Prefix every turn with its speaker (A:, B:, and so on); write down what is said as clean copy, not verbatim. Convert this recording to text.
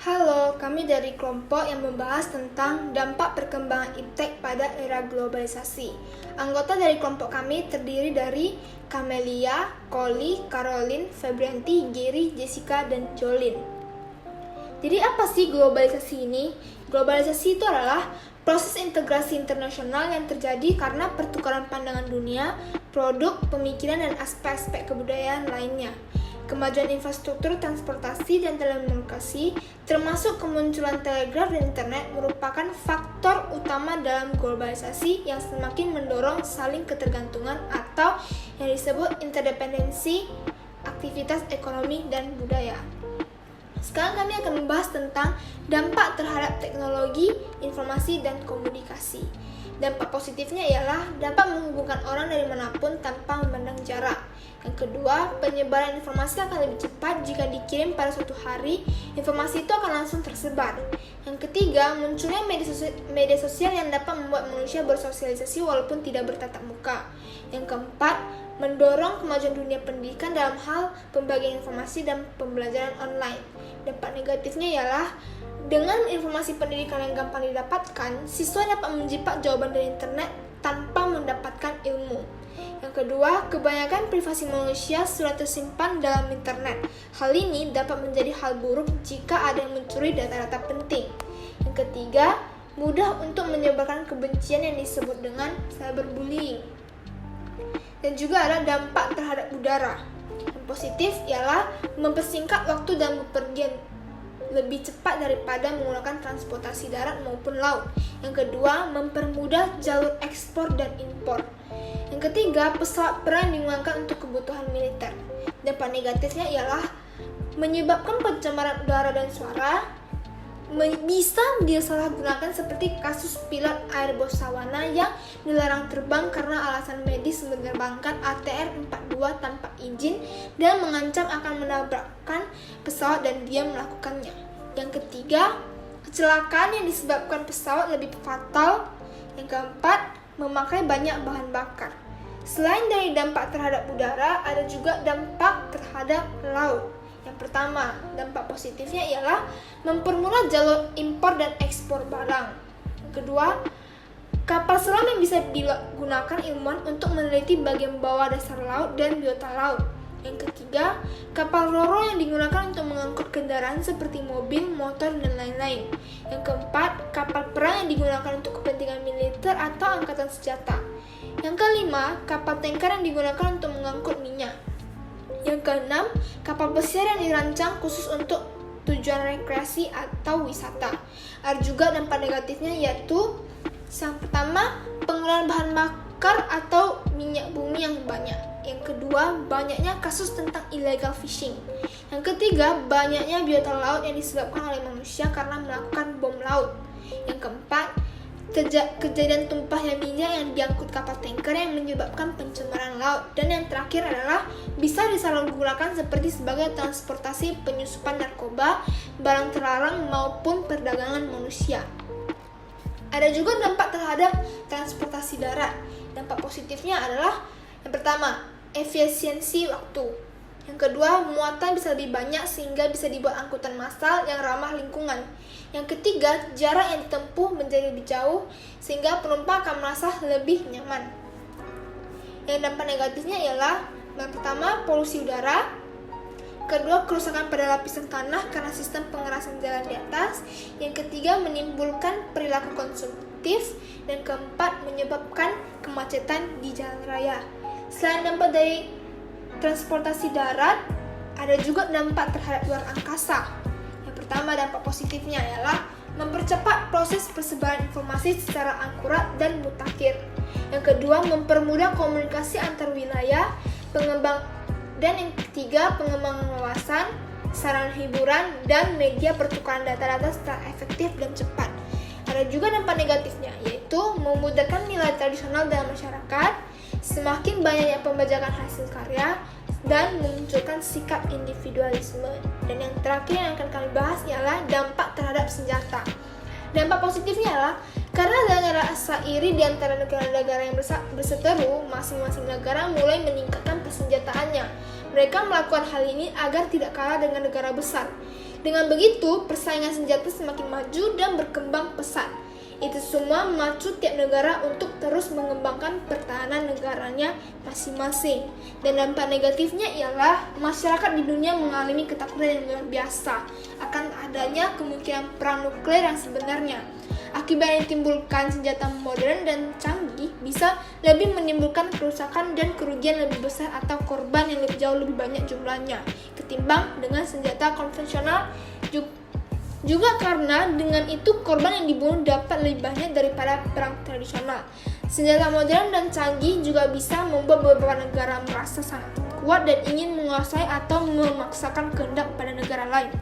A: Halo, kami dari kelompok yang membahas tentang dampak perkembangan iptek pada era globalisasi. Anggota dari kelompok kami terdiri dari Camelia, Koli, Caroline, Febrianti, Giri, Jessica, dan Jolin. Jadi apa sih globalisasi ini? Globalisasi itu adalah proses integrasi internasional yang terjadi karena pertukaran pandangan dunia, produk, pemikiran, dan aspek-aspek kebudayaan lainnya. Kemajuan infrastruktur transportasi dan telekomunikasi, termasuk kemunculan telegraf dan internet, merupakan faktor utama dalam globalisasi yang semakin mendorong saling ketergantungan atau yang disebut interdependensi aktivitas ekonomi dan budaya. Sekarang kami akan membahas tentang dampak terhadap teknologi, informasi, dan komunikasi. Dampak positifnya ialah dapat menghubungkan orang dari manapun tanpa memandang jarak. Yang kedua, penyebaran informasi akan lebih cepat jika dikirim pada suatu hari, informasi itu akan langsung tersebar. Yang ketiga, munculnya media sosial yang dapat membuat manusia bersosialisasi walaupun tidak bertatap muka. Yang keempat, mendorong kemajuan dunia pendidikan dalam hal pembagian informasi dan pembelajaran online. Dampak negatifnya ialah dengan informasi pendidikan yang gampang didapatkan, siswa dapat menjiplak jawaban dari internet tanpa mendapatkan ilmu. Yang kedua, kebanyakan privasi manusia sudah tersimpan dalam internet. Hal ini dapat menjadi hal buruk jika ada yang mencuri data-data penting. Yang ketiga, mudah untuk menyebarkan kebencian yang disebut dengan cyberbullying. Dan juga ada dampak terhadap udara. Yang positif ialah mempersingkat waktu dan bepergian lebih cepat daripada menggunakan transportasi darat maupun laut. Yang kedua, mempermudah jalur ekspor dan impor. Yang ketiga, pesawat perang digunakan untuk kebutuhan militer. Dampak negatifnya ialah menyebabkan pencemaran udara dan suara, bisa disalahgunakan seperti kasus pilot Airbus Sawana yang dilarang terbang karena alasan medis menerbangkan ATR-42 tanpa izin dan mengancam akan menabrakkan pesawat dan dia melakukannya. Yang ketiga, kecelakaan yang disebabkan pesawat lebih fatal. Yang keempat, memakai banyak bahan bakar. Selain dari dampak terhadap udara, ada juga dampak terhadap laut. Yang pertama, dampak positifnya ialah mempermudah jalur impor dan ekspor barang. Yang kedua, kapal selam yang bisa digunakan ilmuwan untuk meneliti bagian bawah dasar laut dan biota laut. Yang ketiga, kapal ro-ro yang digunakan untuk mengangkut kendaraan seperti mobil, motor, dan lain-lain. Yang keempat, kapal perang yang digunakan untuk kepentingan militer atau angkatan senjata. Yang kelima, kapal tanker yang digunakan untuk mengangkut minyak. Yang keenam, kapal pesiar yang dirancang khusus untuk tujuan rekreasi atau wisata. Ada juga dampak negatifnya yaitu yang pertama, penggunaan bahan bakar atau minyak bumi yang banyak. Yang kedua, banyaknya kasus tentang illegal fishing. Yang ketiga, banyaknya biota laut yang disebabkan oleh manusia karena melakukan bom laut. Yang keempat, kejadian tumpahnya minyak yang diangkut kapal tanker yang menyebabkan pencemaran laut. Dan yang terakhir adalah bisa disalahgunakan seperti sebagai transportasi penyusupan narkoba, barang terlarang maupun perdagangan manusia. Ada juga dampak terhadap transportasi darat. Dampak positifnya adalah yang pertama, efisiensi waktu. Yang kedua, muatan bisa lebih banyak sehingga bisa dibuat angkutan massal yang ramah lingkungan. Yang ketiga, jarak yang ditempuh menjadi lebih jauh sehingga penumpang akan merasa lebih nyaman. Yang dampak negatifnya ialah yang pertama, polusi udara. Kedua, kerusakan pada lapisan tanah karena sistem pengerasan jalan di atas. Yang ketiga, menimbulkan perilaku konsumtif. Dan keempat, menyebabkan kemacetan di jalan raya. Selain dampak dari transportasi darat, ada juga dampak terhadap luar angkasa. Yang pertama, dampak positifnya ialah mempercepat proses persebaran informasi secara akurat dan mutakhir. Yang kedua, mempermudah komunikasi antar wilayah, dan yang ketiga, pengembangan wawasan, sarana hiburan, dan media pertukaran data-data secara efektif dan cepat. Ada juga dampak negatifnya, yaitu memudahkan nilai tradisional dalam masyarakat, semakin banyaknya pembajakan hasil karya, dan memunculkan sikap individualisme. Dan yang terakhir yang akan kami bahas ialah dampak terhadap senjata. Dampak positifnya adalah karena adanya rasa iri di antara negara-negara yang berseteru, masing-masing negara mulai meningkatkan persenjataannya. Mereka melakukan hal ini agar tidak kalah dengan negara besar. Dengan begitu, persaingan senjata semakin maju dan berkembang pesat. Itu semua memacu tiap negara untuk terus mengembangkan pertahanan negaranya masing-masing. Dan dampak negatifnya ialah masyarakat di dunia mengalami ketakutan yang luar biasa akan adanya kemungkinan perang nuklir yang sebenarnya. Akibat yang ditimbulkan senjata modern dan canggih bisa lebih menimbulkan kerusakan dan kerugian lebih besar atau korban yang jauh lebih banyak jumlahnya ketimbang dengan senjata konvensional. Juga karena dengan itu korban yang dibunuh dapat lebih banyak daripada perang tradisional. Senjata modern dan canggih juga bisa membuat beberapa negara merasa sangat kuat dan ingin menguasai atau memaksakan kehendak pada negara lain.